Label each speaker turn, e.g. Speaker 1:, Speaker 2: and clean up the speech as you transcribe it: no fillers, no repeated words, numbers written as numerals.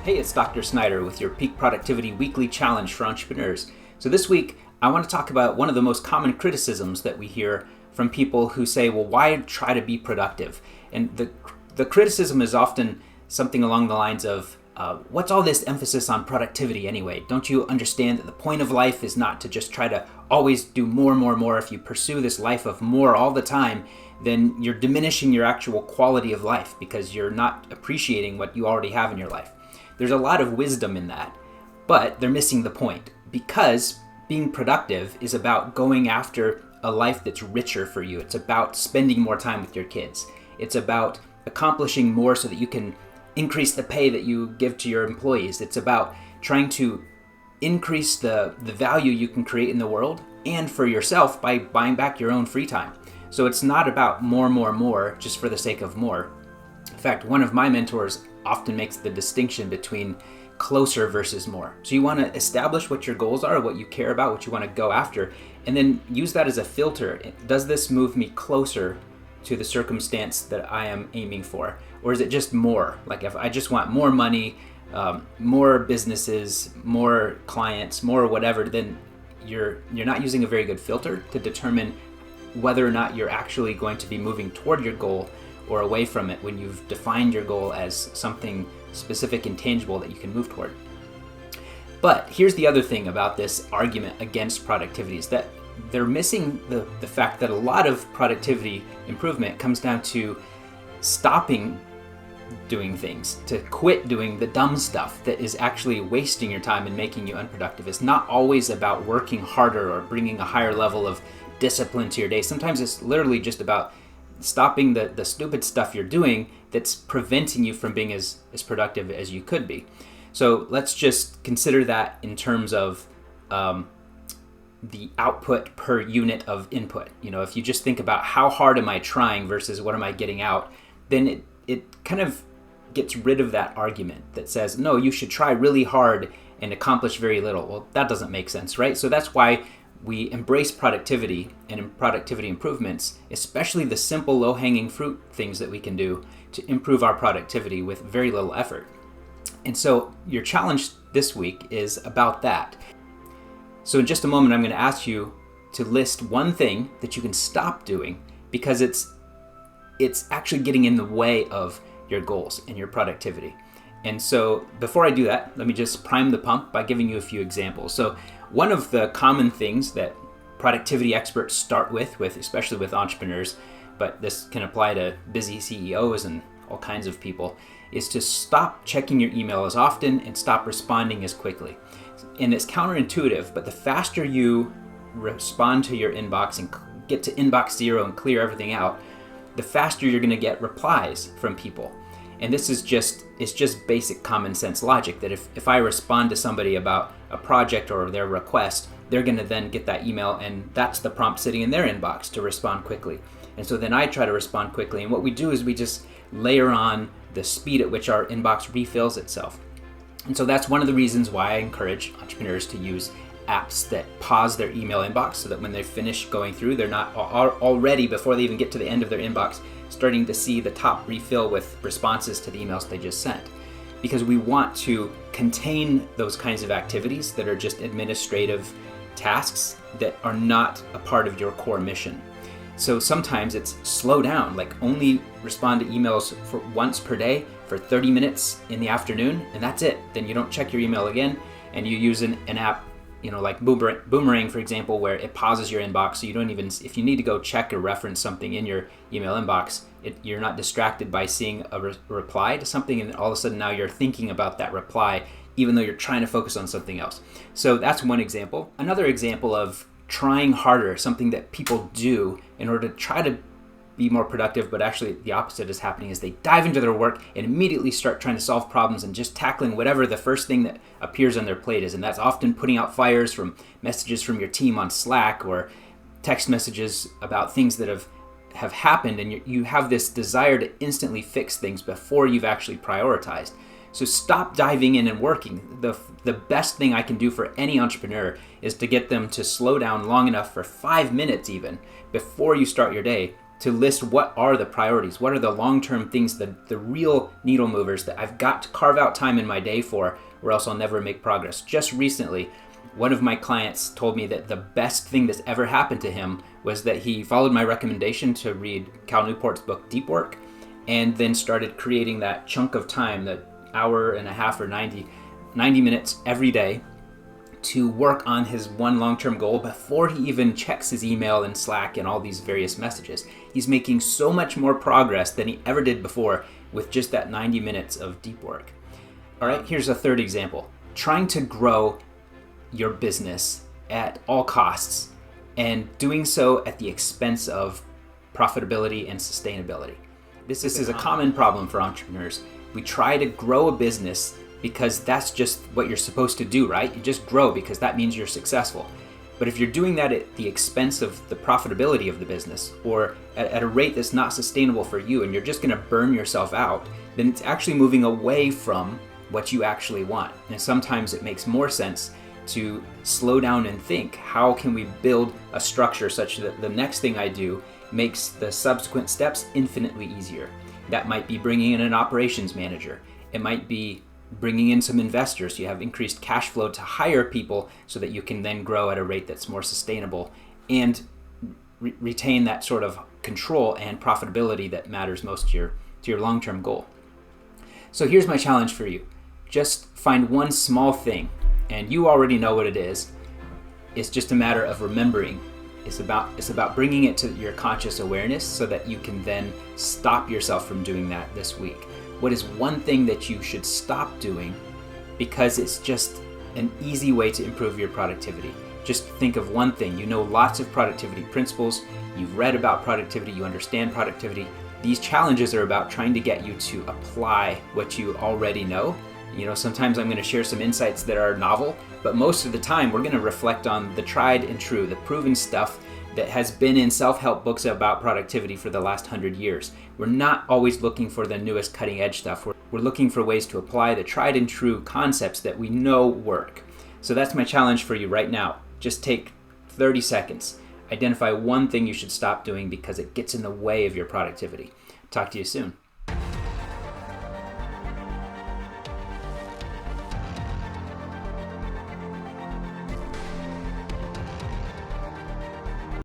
Speaker 1: Hey, it's Dr. Snyder with your Peak Productivity Weekly Challenge for Entrepreneurs. So this week, I want to talk about one of the most common criticisms that we hear from people who say, well, why try to be productive? And the criticism is often something along the lines of, what's all this emphasis on productivity anyway? Don't you understand that the point of life is not to just try to always do more? If you pursue this life of more all the time, then you're diminishing your actual quality of life because you're not appreciating what you already have in your life. There's a lot of wisdom in that, but they're missing the point, because being productive is about going after a life that's richer for you. It's about spending more time with your kids. It's about accomplishing more so that you can increase the pay that you give to your employees. It's about trying to increase the value you can create in the world and for yourself by buying back your own free time. So it's not about more just for the sake of more. In fact, one of my mentors often makes the distinction between closer versus more. So you want to establish what your goals are, what you care about, what you want to go after, and then use that as a filter. Does this move me closer to the circumstance that I am aiming for? Or is it just more? Like if I just want more money, more businesses, more clients, more whatever, then you're not using a very good filter to determine whether or not you're actually going to be moving toward your goal or away from it when you've defined your goal as something specific and tangible that you can move toward. But here's the other thing about this argument against productivity is that they're missing the fact that a lot of productivity improvement comes down to stopping doing things, to quit doing the dumb stuff that is actually wasting your time and making you unproductive. It's not always about working harder or bringing a higher level of discipline to your day. Sometimes it's literally just about stopping the stupid stuff you're doing that's preventing you from being as productive as you could be. So let's just consider that in terms of the output per unit of input. You know, if you just think about how hard am I trying versus what am I getting out, then it kind of gets rid of that argument that says, no, you should try really hard and accomplish very little. Well, that doesn't make sense, right? So that's why we embrace productivity and productivity improvements, especially the simple low-hanging fruit things that we can do to improve our productivity with very little effort. And so your challenge this week is about that. So in just a moment, I'm going to ask you to list one thing that you can stop doing because it's actually getting in the way of your goals and your productivity. And so before I do that, let me just prime the pump by giving you a few examples. So one of the common things that productivity experts start with, especially with entrepreneurs, but this can apply to busy CEOs and all kinds of people, is to stop checking your email as often and stop responding as quickly. And it's counterintuitive, but the faster you respond to your inbox and get to inbox zero and clear everything out, the faster you're going to get replies from people. And this is just basic common sense logic that if I respond to somebody about a project or their request, they're going to then get that email and that's the prompt sitting in their inbox to respond quickly. And so then I try to respond quickly. And what we do is we just layer on the speed at which our inbox refills itself. And so that's one of the reasons why I encourage entrepreneurs to use apps that pause their email inbox so that when they finish going through, they're not already, before they even get to the end of their inbox, starting to see the top refill with responses to the emails they just sent. Because we want to contain those kinds of activities that are just administrative tasks that are not a part of your core mission. So sometimes it's slow down, like only respond to emails for once per day for 30 minutes in the afternoon, and that's it. Then you don't check your email again, and you use an app, like Boomerang, for example, where it pauses your inbox, so you don't even, if you need to go check or reference something in your email inbox, you're not distracted by seeing a reply to something, and all of a sudden now you're thinking about that reply, even though you're trying to focus on something else. So that's one example. Another example of trying harder, something that people do in order to try to be more productive, but actually the opposite is happening, is they dive into their work and immediately start trying to solve problems and just tackling whatever the first thing that appears on their plate is. And that's often putting out fires from messages from your team on Slack or text messages about things that have happened, and you have this desire to instantly fix things before you've actually prioritized. So stop diving in and working. The best thing I can do for any entrepreneur is to get them to slow down long enough for 5 minutes even before you start your day to list what are the priorities, what are the long-term things, the real needle movers that I've got to carve out time in my day for, or else I'll never make progress. Just recently, one of my clients told me that the best thing that's ever happened to him was that he followed my recommendation to read Cal Newport's book, Deep Work, and then started creating that chunk of time, that hour and a half or 90 minutes every day to work on his one long-term goal before he even checks his email and Slack and all these various messages. He's making so much more progress than he ever did before with just that 90 minutes of deep work. All right, here's a third example. Trying to grow your business at all costs and doing so at the expense of profitability and sustainability. This is a common problem for entrepreneurs. We try to grow a business because that's just what you're supposed to do, right? You just grow because that means you're successful. But if you're doing that at the expense of the profitability of the business, or at a rate that's not sustainable for you, and you're just going to burn yourself out, then it's actually moving away from what you actually want. And sometimes it makes more sense to slow down and think, how can we build a structure such that the next thing I do makes the subsequent steps infinitely easier? That might be bringing in an operations manager. It might be bringing in some investors so you have increased cash flow to hire people so that you can then grow at a rate that's more sustainable and retain that sort of control and profitability that matters most to your long-term goal. So here's my challenge for you. Just find one small thing, and you already know what it is. It's just a matter of remembering. It's about bringing it to your conscious awareness so that you can then stop yourself from doing that this week. What is one thing that you should stop doing because it's just an easy way to improve your productivity? Just think of one thing. You know lots of productivity principles. You've read about productivity. You understand productivity. These challenges are about trying to get you to apply what you already know. Sometimes I'm going to share some insights that are novel, but most of the time we're going to reflect on the tried and true, the proven stuff that has been in self-help books about productivity for the last 100 years. We're not always looking for the newest cutting edge stuff. We're looking for ways to apply the tried and true concepts that we know work. So that's my challenge for you right now. Just take 30 seconds. Identify one thing you should stop doing because it gets in the way of your productivity. Talk to you soon.